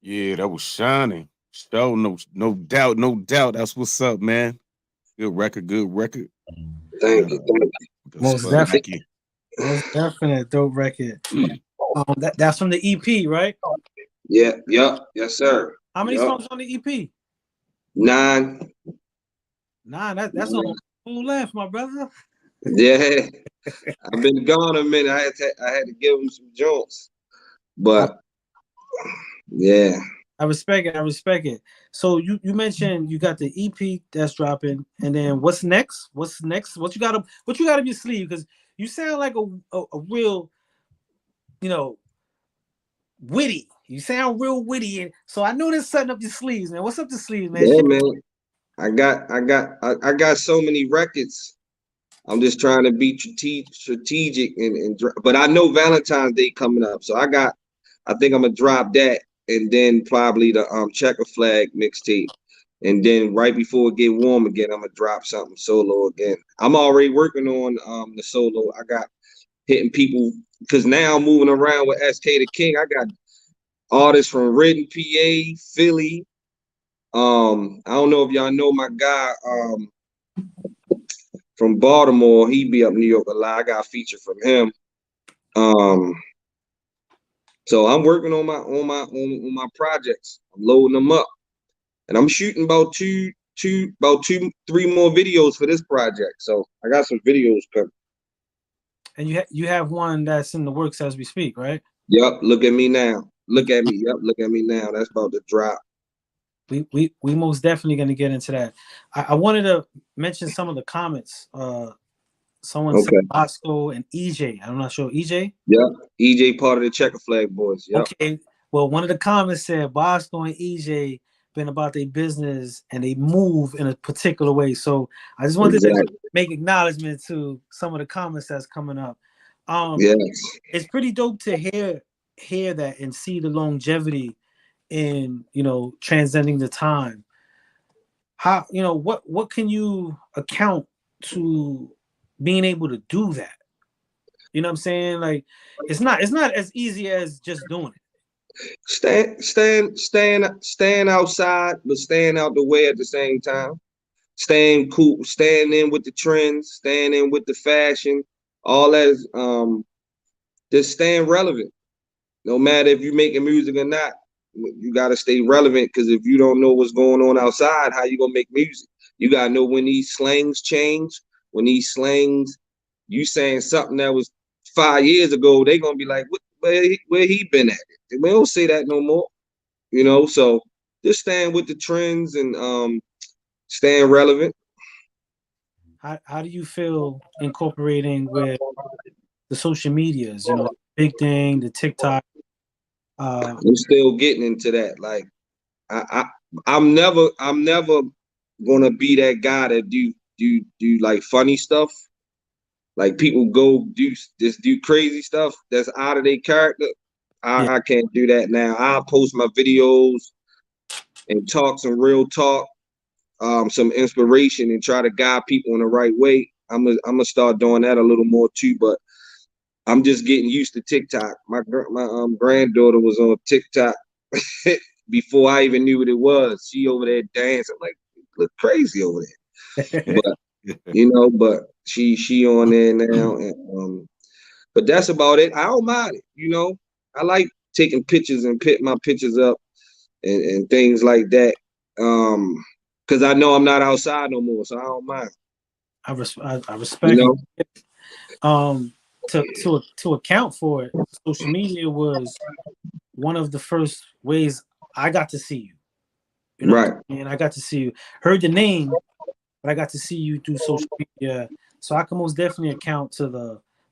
Yeah, that was shining. So no doubt. That's what's up, man. Good record. Thank you. Most definitely. Most definite dope record. That's from the EP, right? Yeah, yes, sir. How many songs on the EP? 9. Nah, that's almost full length, my brother. Yeah, I've been gone a minute. I had to give him some joints, but yeah. I respect it. So you mentioned you got the EP that's dropping, and then what's next? What you got up your sleeve? Because you sound like a real, witty. You sound real witty, and so I know there's something up your sleeves, man. What's up the sleeves, man? Yeah, man. I got so many records. I'm just trying to be strategic but I know Valentine's Day coming up, so I think I'm gonna drop that, and then probably the Checker Flag mixtape, and then right before it get warm again, I'm gonna drop something solo again. I'm already working on the solo. I got hitting people because now I'm moving around with SK the King. I got artists from Redden, PA, Philly. I don't know if y'all know my guy from Baltimore. He be up New York a lot. I got a feature from him. So I'm working on my projects. I'm loading them up, and I'm shooting about 3 more videos for this project. So I got some videos coming. And you have one that's in the works as we speak, right? Yep. Look at me now. Look at me. Yep. Look at me now. That's about to drop. We most definitely going to get into that. I wanted to mention some of the comments. Someone said BOSCO and EJ. I'm not sure. EJ? Yep. EJ part of the Checker Flag Boys. Yep. Okay. Well, one of the comments said BOSCO and EJ been about their business and they move in a particular way. So I just wanted to make acknowledgement to some of the comments that's coming up. Yes. It's pretty dope to hear that and see the longevity in transcending the time. How what can you account to being able to do that? You know what I'm saying? Like it's not as easy as just doing it. Staying outside, but staying out the way at the same time. Staying cool, staying in with the trends, staying in with the fashion, all that is just staying relevant. No matter if you're making music or not, you got to stay relevant, because if you don't know what's going on outside, how you gonna make music? You gotta know when these slangs change. When these slangs, you saying something that was 5 years ago, they gonna be like, where he been at? We don't say that no more. So just staying with the trends and staying relevant. How do you feel incorporating with the social medias? Big thing, the TikTok. I'm still getting into that. Like I'm never gonna be that guy that do like funny stuff. Like people go do crazy stuff that's out of their character. Yeah. I can't do that now. I'll post my videos and talk some real talk, some inspiration, and try to guide people in the right way. I'm gonna start doing that a little more too. But I'm just getting used to TikTok. My granddaughter was on TikTok before I even knew what it was. She over there dancing. I'm like, look crazy over there. But but she on there now, and but that's about it. I don't mind it. I like taking pictures and put my pictures up and things like that. Because I know I'm not outside no more, so I don't mind. I You respect know, it. To account for it, social media was one of the first ways I got to see you. You know what right? I'm saying? I got to see you. Heard the name, but I got to see you through social media. So I can most definitely account to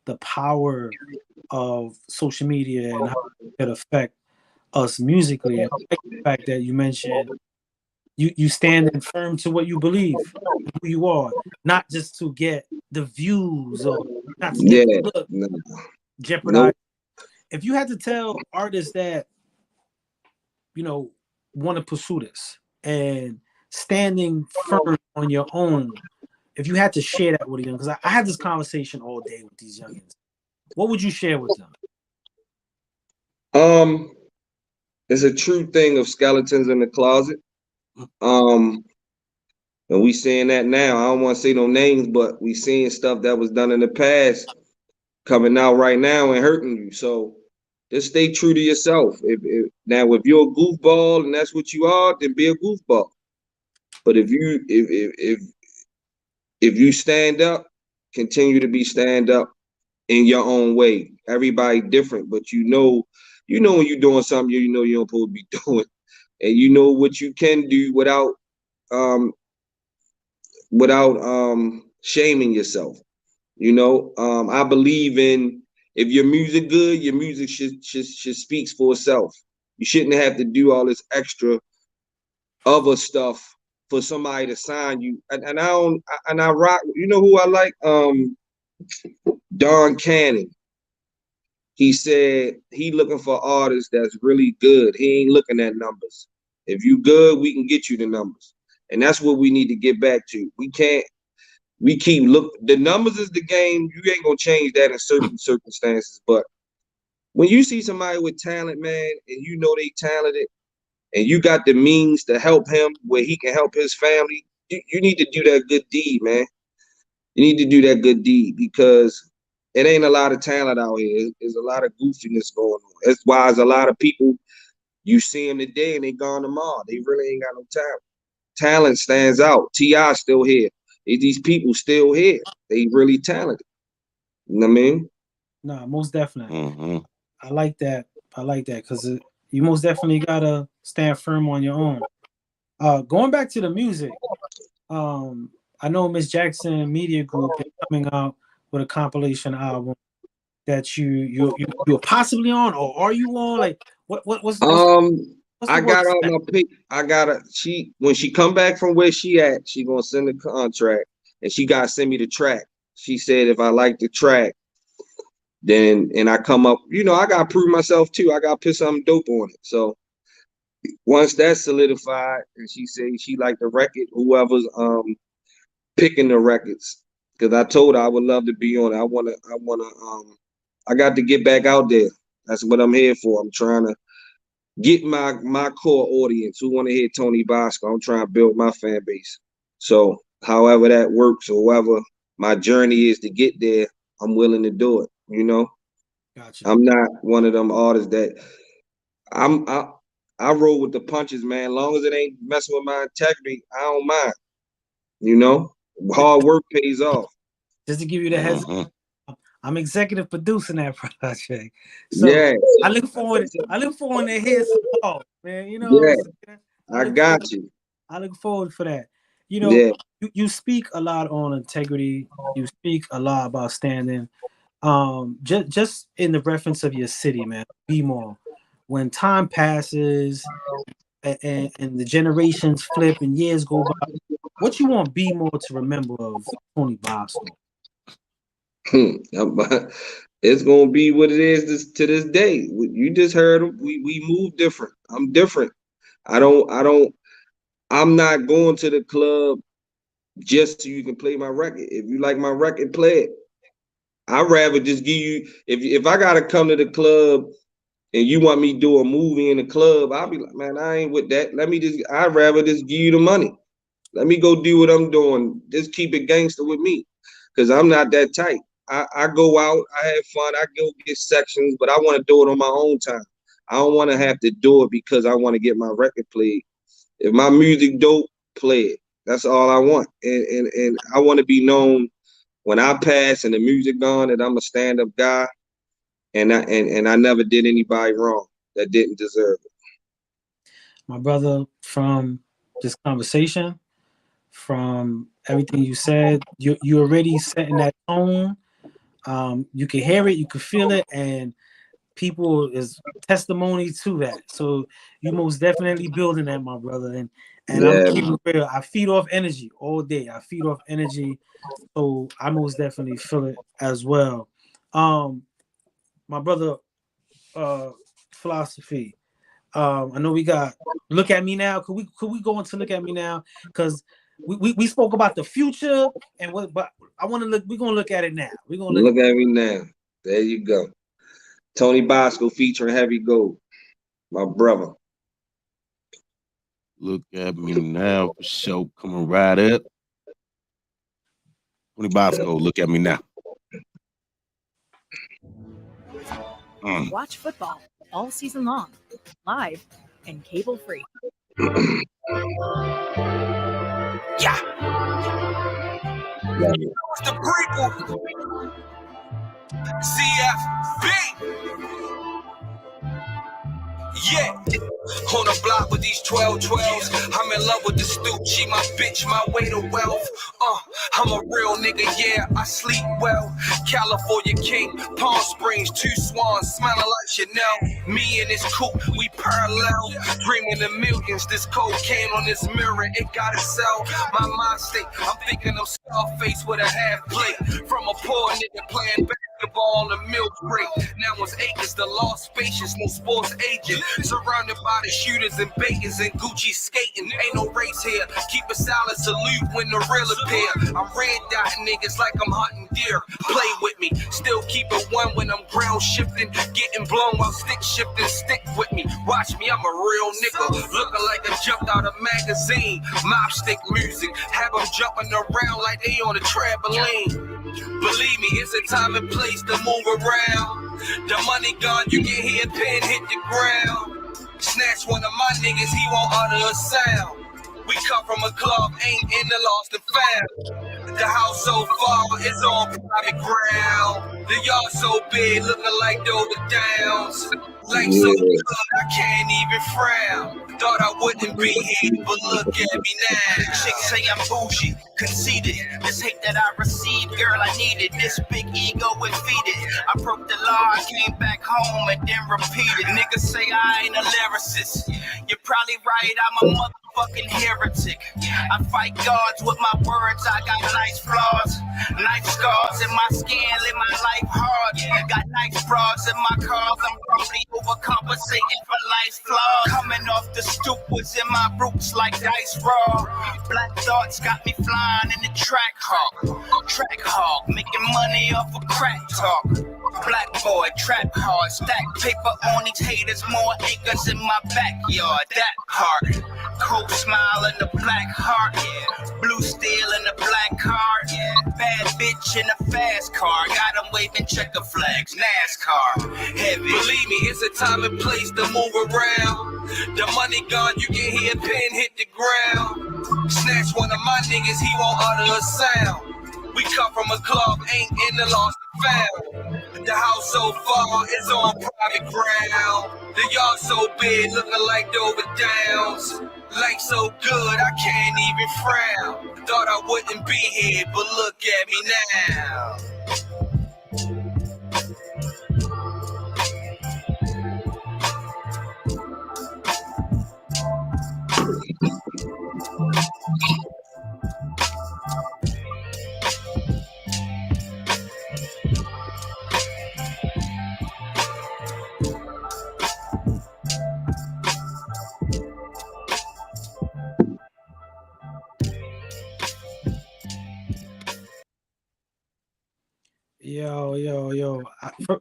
the power of social media and how it could affect us musically. And I like the fact that you mentioned you standing firm to what you believe and who you are, not just to get the views or not to get Yeah. the look, No, jeopardize. nope. If you had to tell artists that want to pursue this and standing firm on your own, if you had to share that with them, because I had this conversation all day with these youngins, what would you share with them? Um, it's a true thing of skeletons in the closet. Um, and we seeing that now. I don't want to say no names, but we seeing stuff that was done in the past coming out right now and hurting you. So just stay true to yourself. Now, if you're a goofball and that's what you are, then be a goofball. But if you stand up, continue to be stand up in your own way. Everybody different, but when you're doing something you know you don't supposed to be doing, and you know what you can do um without shaming yourself. I believe in if your music good, your music should speaks for itself. You shouldn't have to do all this extra other stuff for somebody to sign you. And I don't and I rock. You know who I like? Don Cannon. He said he looking for artists that's really good. He ain't looking at numbers. If you good, we can get you the numbers. And that's what we need to get back to. We keep the numbers is the game. You ain't gonna change that in certain circumstances. But when you see somebody with talent, man, and you know they talented and you got the means to help him where he can help his family, you need to do that good deed, man. You need to do that good deed because it ain't a lot of talent out here. There's a lot of goofiness going on. That's why there's a lot of people you see them today and they gone tomorrow. They really ain't got no talent. Talent stands out. T.I. still here. These people still here. They really talented. You know what I mean? No, most definitely. Mm-hmm. I like that. I like that because you most definitely gotta stand firm on your own. Going back to the music, I know Miss Jackson Media Group is coming out with a compilation album that you're possibly on, or are you on? Like, what's the I got works? all my pick. I gotta when she come back from where she at, she gonna send the contract and she gotta send me the track. She said if I like the track, then and I come up, I gotta prove myself too. I gotta put something dope on it. So once that's solidified and she said she liked the record, whoever's picking the records, because I told her I would love to be on it. I got to get back out there. That's what I'm here for. I'm trying to get my core audience who want to hear Tony Bosco. I'm trying to build my fan base. So however that works or whatever my journey is to get there, I'm willing to do it. Gotcha. I'm not one of them artists that I roll with the punches, man. As long as it ain't messing with my integrity, I don't mind. Hard work pays off. Just to give you the heads Mm-hmm. up, I'm executive producing that project. So Yeah, I look forward to hear some calls, man. You know what I'm yeah, saying? I I look forward got you. I look forward for that. You know, Yeah. you speak a lot on integrity. You speak a lot about standing. Just in the reference of your city, man, be more. When time passes and the generations flip and years go by, what you want be more to remember of Tony Bosco? It's gonna be what it is to this day. You just heard we move different. I'm different. I'm not going to the club just so you can play my record. If you like my record, play it. I'd rather just give you if I gotta come to the club and you want me to do a movie in the club, I'll be like, man, I ain't with that. I'd rather just give you the money. Let me go do what I'm doing. Just keep it gangster with me. Cause I'm not that tight. I go out, I have fun, I go get sections, but I want to do it on my own time. I don't want to have to do it because I want to get my record played. If my music dope, play it. That's all I want. And I want to be known when I pass and the music gone that I'm a stand-up guy and I never did anybody wrong that didn't deserve it. My brother, from this conversation, from everything you said, you already setting that tone. You can hear it, you can feel it, and people is testimony to that. So you most definitely building that, my brother. And I'm Yeah, keeping it real. I feed off energy all day. I feed off energy. So I most definitely feel it as well. My brother, philosophy. I know we got Look At Me Now. Could we go into Look At Me Now? Because we spoke about the future and what, but I want to look. We're gonna look at it now. We're gonna look at me now. There you go. Tony Bosco featuring Heavy Gold, my brother. Look at me now for sure. Coming right up. Tony Bosco, look at me now. Watch football all season long, live and cable free. Yeah. It's the prequel. CFB. Yeah. On the block with these 12-12s. I'm in love with the stoop. She my bitch, my way to wealth. I'm a real nigga, yeah, I sleep well. California King, Palm Springs, 2 swans, smelling like Chanel. Me and this coupe, we parallel. Dreaming of millions, this cocaine on this mirror, it gotta sell. My mind state, I'm thinking I'm Scarface with a half plate. From a poor nigga playing basketball on the milk break. Now it's acres, the law spacious, no sports agent. Surrounded by the shooters and bakers and Gucci skating. Ain't no race here. Keep a silent salute when the real appear. I'm red dotting niggas like I'm hunting deer. Play with me. Still keep it one when I'm ground shifting. Getting blown while stick shifting. Stick with me. Watch me, I'm a real nigga. Looking like I jumped out of magazine. Mob stick music. Have them jumping around like they on a trampoline. Believe me, it's a time and place to move around. The money gone, you can hear a pin hit the ground. Snatch one of my niggas, he won't utter a sound. We come from a club, ain't in the lost and found. The house so far, it's on private ground. The yard so big, looking like Dover Downs. Life so good, I can't even frown. Thought I wouldn't be here, but look at me now. Chicks say I'm bougie, conceited. This hate that I received, girl, I needed. This big ego would feed it. I broke the law, I came back home and then repeated. Niggas say I ain't a lyricist. You're probably right, I'm a motherfucking heretic. I fight gods with my words, I got nice flaws. Knife scars in my skin, live my life hard. Got nice bras in my cars, I'm probably overcompensating for life's flaws. Coming off the stoop was in my roots like dice raw. Black thoughts got me flying in the track hawk, making money off of crack talk. Black boy, trap hard, stack paper on these haters, more acres in my backyard. That heart, cold smile in the black heart, yeah. Blue steel in the black car, yeah. Bad bitch in a fast car, got them waving checker flags, NASCAR. Heavy. Believe me, it's a time and place to move around. The money gone, you can hear a pin hit the ground. Snatch one of my niggas, he won't utter a sound. We come from a club, ain't in the lost and found. The house so far, it's on private ground. The yard so big, looking like Dover Downs. Life so good, I can't even frown. Thought I wouldn't be here, but look at me now.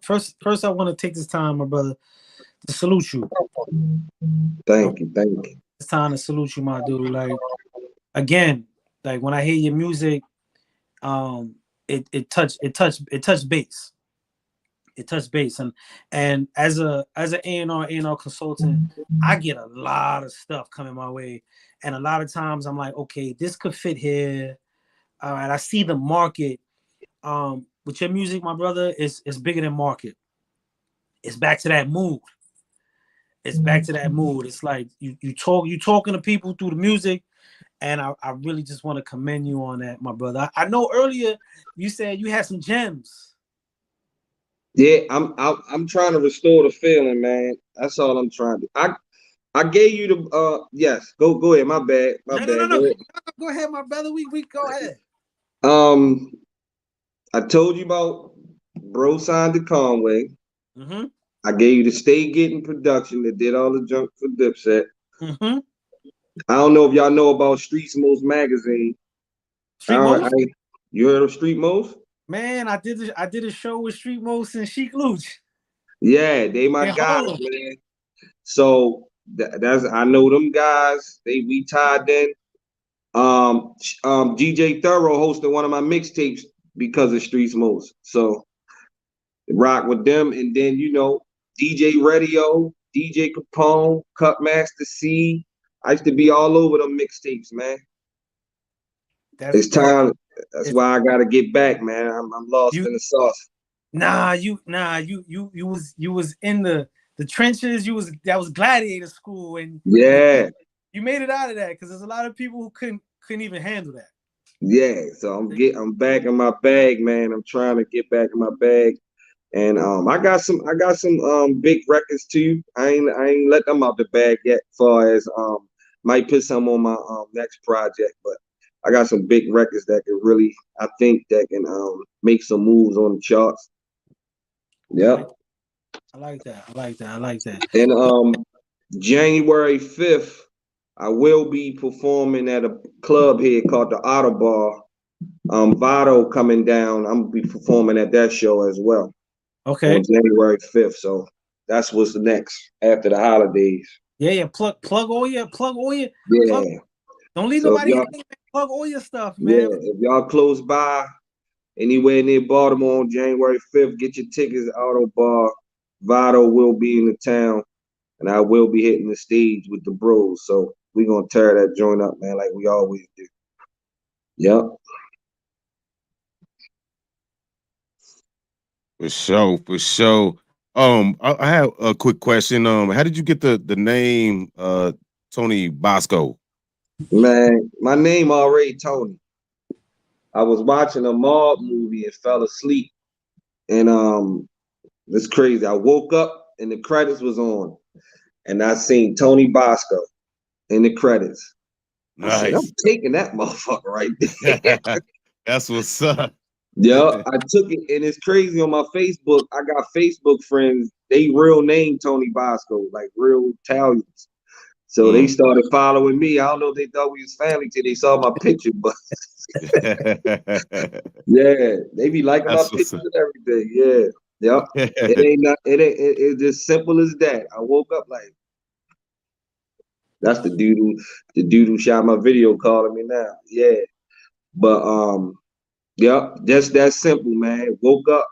First, I want to take this time, my brother, to salute you. Thank you. It's time to salute you, my dude. Like again, like when I hear your music, it touched base. It touched base, and as an A&R consultant, I get a lot of stuff coming my way, and a lot of times I'm like, okay, this could fit here. All right, I see the market. With your music, my brother, it's bigger than market. It's back to that mood. It's back to that mood. It's like you talking to people through the music, and I really just want to commend you on that, my brother. I know earlier you said you had some gems. Yeah, I'm trying to restore the feeling, man. That's all I'm trying to. I gave you the yes. Go ahead. My bad. No. Go ahead. Go ahead, my brother. We go ahead. I told you about Bro signed to Conway. Mm-hmm. I gave you the Stay Getting production that did all the junk for Dipset. Mm-hmm. I don't know if y'all know about Streets Most magazine. Street Most? You heard of Street Most? Man, I did a show with Street Most and Sheik Luch. Yeah, they my guys, man. So that's I know them guys. We tied in. DJ Thorough hosted one of my mixtapes because of Streets Most. So rock with them, and then DJ Radio, DJ Capone, Cutmaster C. I used to be all over them mixtapes, man. It's time. That's why I gotta get back, man. I'm lost in the sauce. You was in the trenches. That was gladiator school, and yeah, you made it out of that because there's a lot of people who couldn't even handle that. Yeah, so I'm back in my bag, man. I'm trying to get back in my bag. And I got some big records too. I ain't let them out the bag yet. Far as might put some on my next project, but I got some big records that can really, I think, that can make some moves on the charts. Yep. I like that. And January 5th, I will be performing at a club here called the Auto Bar. Vado coming down. I'm gonna be performing at that show as well. Okay. On January 5th. So that's what's next after the holidays. Yeah. Plug all your. Yeah. Don't leave nobody hanging. Plug all your stuff, man. Yeah. If y'all close by, anywhere near Baltimore on January 5th, get your tickets. Auto Bar. Vado will be in the town, and I will be hitting the stage with the bros. So we're gonna tear that joint up, man, like we always do. Yep. For sure. I have a quick question. How did you get the name Tony Bosco? Man, my name already Tony. I was watching a mob movie and fell asleep. And it's crazy. I woke up and the credits was on. And I seen Tony Bosco in the credits. Nice. I said, I'm taking that motherfucker right there. That's what's up. Yeah, I took it, and it's crazy on my Facebook. I got Facebook friends, they real name Tony Bosco, like real Italians. So they started following me. I don't know if they thought we was family till they saw my picture, but yeah, they be liking my pictures and everything. Yeah. Yep. It's just simple as that. I woke up like, that's the dude who shot my video calling me now. Yeah. But yep, just that simple, man. Woke up.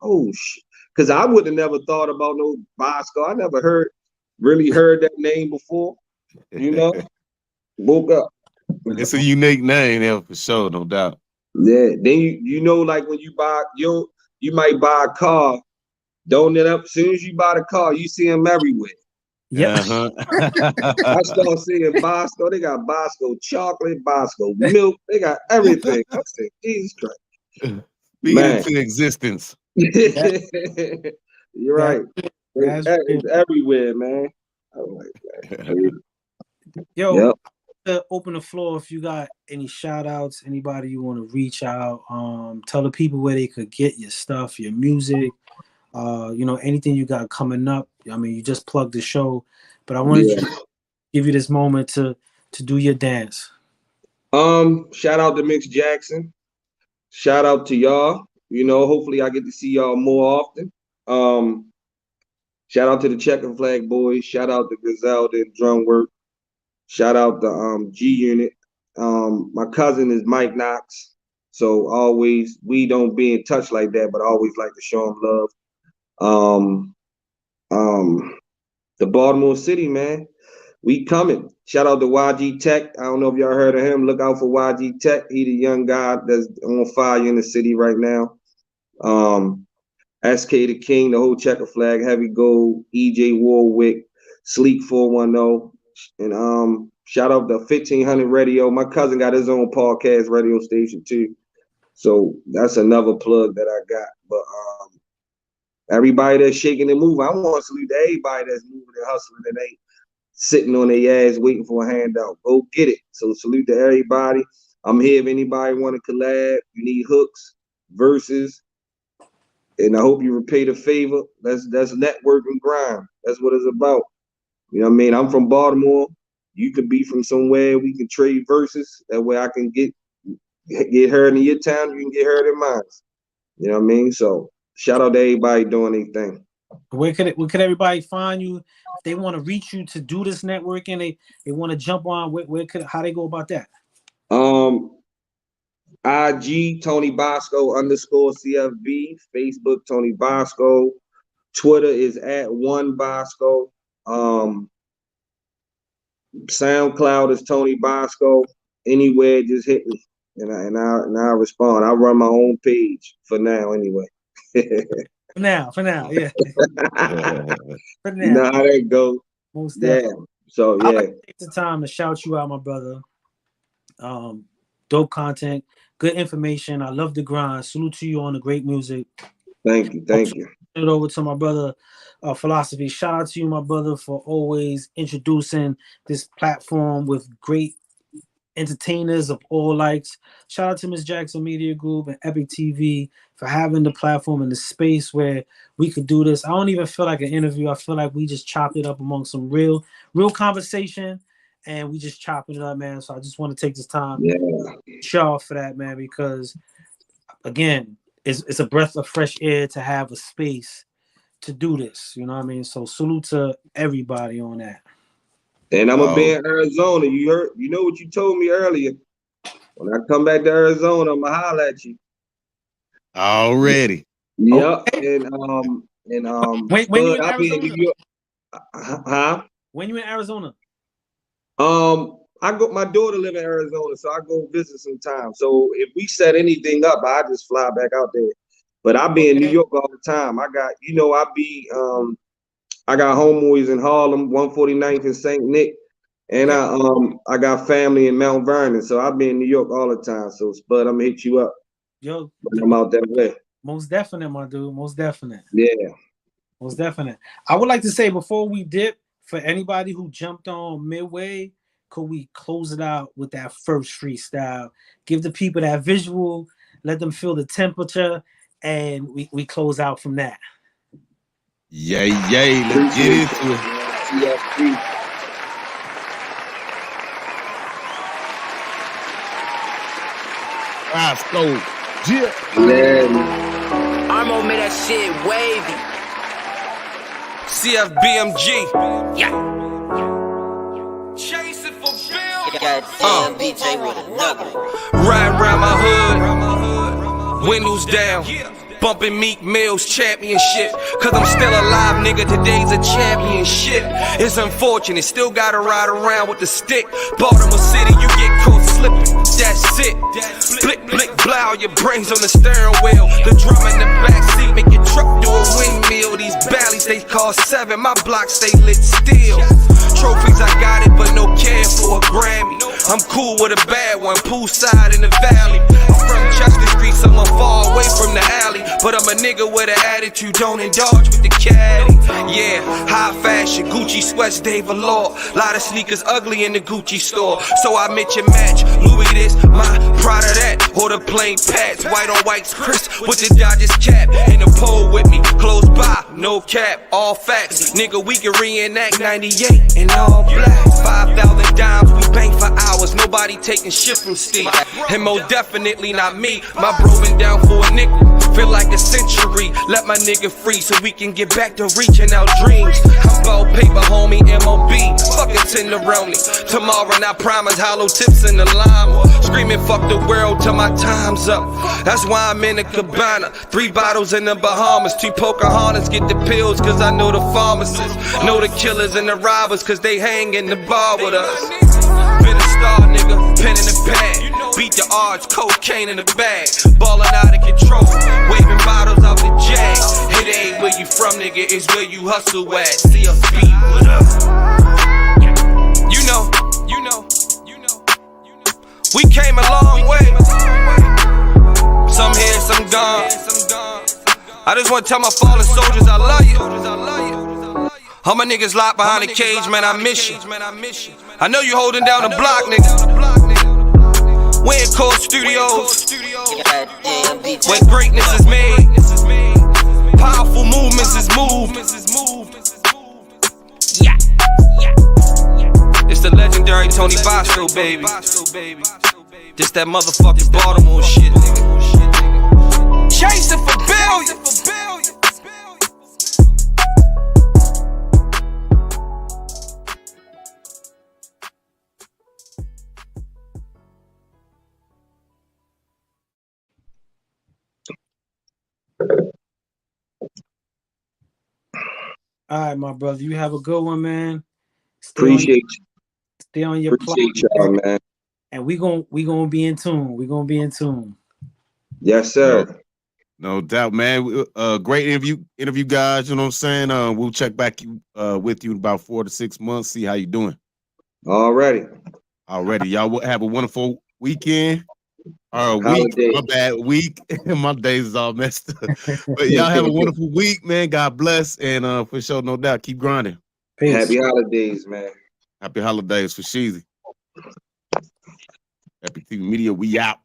Oh shit. Cause I would have never thought about no Bosco. I never really heard that name before. Woke up. It's a unique name there for sure, no doubt. Yeah. Then you know, like when you buy you might buy a car, don't it up as soon as you buy the car, you see them everywhere. Yeah. I start seeing Bosco. They got Bosco chocolate, Bosco milk. They got everything. I said, Jesus Christ. Speaking into existence. You're right. It's everywhere, man. I'm like, man. Yo, to open the floor if you got any shout outs, anybody you want to reach out, tell the people where they could get your stuff, your music, anything you got coming up. I mean, you just plugged the show, but I wanted to give you this moment to do your dance. Shout out to Mix Jackson. Shout out to y'all. You know, hopefully I get to see y'all more often. Shout out to the Checker Flag Boys. Shout out to Griselda and Drum Work. Shout out to G Unit. My cousin is Mike Knox. So always, we don't be in touch like that, but I always like to show him love. The Baltimore City, man. We coming. Shout out to YG Tech. I don't know if y'all heard of him. Look out for YG Tech. He the young guy that's on fire in the city right now. SK the King, the whole Checker Flag, Heavy Gold, EJ Warwick, Sleek 410. And shout out to 1500 Radio. My cousin got his own podcast radio station too. So that's another plug that I got. But everybody that's shaking and moving, I want to salute to everybody that's moving and hustling and ain't sitting on their ass waiting for a handout. Go get it. So salute to everybody. I'm here if anybody want to collab. You need hooks, verses, and I hope you repay the favor. That's network and grind. That's what it's about. You know what I mean? I'm from Baltimore. You could be from somewhere. We can trade verses. That way I can get heard in your town. You can get heard in mine. You know what I mean? So shout out to everybody doing anything. Where could everybody find you if they want to reach you to do this networking? They want to jump on. How they go about that? IG Tony Bosco _CFB, Facebook Tony Bosco, Twitter is @1Bosco, SoundCloud is Tony Bosco. Anywhere, just hit me and I respond. I run my own page for now, anyway. For now, yeah. For now. You know how that go. Most definitely. Yeah. So yeah. I'd like to take the time to shout you out, my brother. Dope content, good information. I love the grind. Salute to you on the great music. Thank you. Turn it over to my brother, Philosophy. Shout out to you, my brother, for always introducing this platform with great entertainers of all likes. Shout out to Miss Jackson Media Group and Epic TV for having the platform and the space where we could do this. I don't even feel like an interview. I feel like we just chopped it up among some real conversation, and we just chopping it up, man. So I just want to take this time to show off for that, man, because again, it's a breath of fresh air to have a space to do this. You know what I mean? So salute to everybody on that. And I'm gonna be in Arizona. You know what you told me earlier. When I come back to Arizona, I'm gonna holler at you. Already. Yep. Okay. And when you in I'll be in Arizona? New York. Huh? When you in Arizona? I go. My daughter live in Arizona, so I go visit sometime. So if we set anything up, I just fly back out there. But I be in New York all the time. I got, I got homeboys in Harlem, 149th and St. Nick, and I got family in Mount Vernon. So I be in New York all the time. So Spud, I'm gonna hit you up. Yo, when I'm out that way. Most definite, my dude. Most definite. Yeah. Most definite. I would like to say before we dip, for anybody who jumped on midway, could we close it out with that first freestyle? Give the people that visual, let them feel the temperature, and we close out from that. Yay. Let's get into it. BOSCO. I'm gonna make that shit wavy. CFBMG. Yeah. Chasing for Bill. Goddamn DJ with another one. Riding around my hood. Windows down. Bumping Meek Mill's championship. Cause I'm still alive, nigga. Today's a championship. It's unfortunate, still gotta ride around with the stick. Baltimore City, you get caught slipping. That's it. Blick, blick, blow, your brains on the steering wheel. The drum in the backseat make your truck do a windmill. These valleys, they call 7. My block stay lit still. Trophies, I got it, but no care for a Grammy. I'm cool with a bad one, poolside in the valley. I'm from Chester Street, so I'm far away from the alley. But I'm a nigga with an attitude, don't indulge with the caddy. Yeah, high fashion, Gucci sweats, Dave Allure. Lot of sneakers ugly in the Gucci store. So I mix and match, Louis this, my Prada that. Or the plain pads, white on white's crisp with the Dodgers cap. In the pole with me, close by, no cap, all facts. Nigga, we can reenact 98 in all black. 5,000 dimes, we bank for hours. Nobody taking shit from Steve. And most definitely not me. My bro been down for a nickel. Feel like a century. Let my nigga free so we can get back to reaching our dreams. I'm about paper, homie, MOB. Fuck a tenderoni. Tomorrow, I promise hollow tips in the lime. Screaming, fuck the world till my time's up. That's why I'm in a cabana. 3 bottles in the Bahamas. 2 Pocahontas get the pills, cause I know the pharmacists. Know the killers and the robbers, cause they hang in the bar with us. Been a star, nigga, pen in the pad. Beat the odds, cocaine in the bag. Ballin' out of control, waving bottles off the jag. It ain't where you from, nigga, it's where you hustle at. CLB, what up? You know. We came a long way. Some here, some gone. I just wanna tell my fallen soldiers I love you. All my niggas locked behind the cage, man, I miss you. I know you holding down the block, nigga. We in Cold Studios, where greatness is made. Powerful movements is moved. Yeah. It's the legendary Tony BOSCO, baby. This that motherfucking Baltimore shit, nigga. Chasing for billions. All right, my brother. You have a good one, man. Appreciate you. Stay on your Appreciate y'all, man. And we gonna be in tune. We gonna be in tune. Yes, sir. No doubt, man. Great interview, guys. You know what I'm saying? We'll check back with you in about 4 to 6 months. See how you doing. Already. Y'all will have a wonderful weekend. Week. Holiday. My bad. Week. My days is all messed up. But y'all have a wonderful week, man. God bless. And for sure, no doubt, keep grinding. Peace. Happy holidays, man. Happy holidays for Sheezy. Epic TV Media, we out.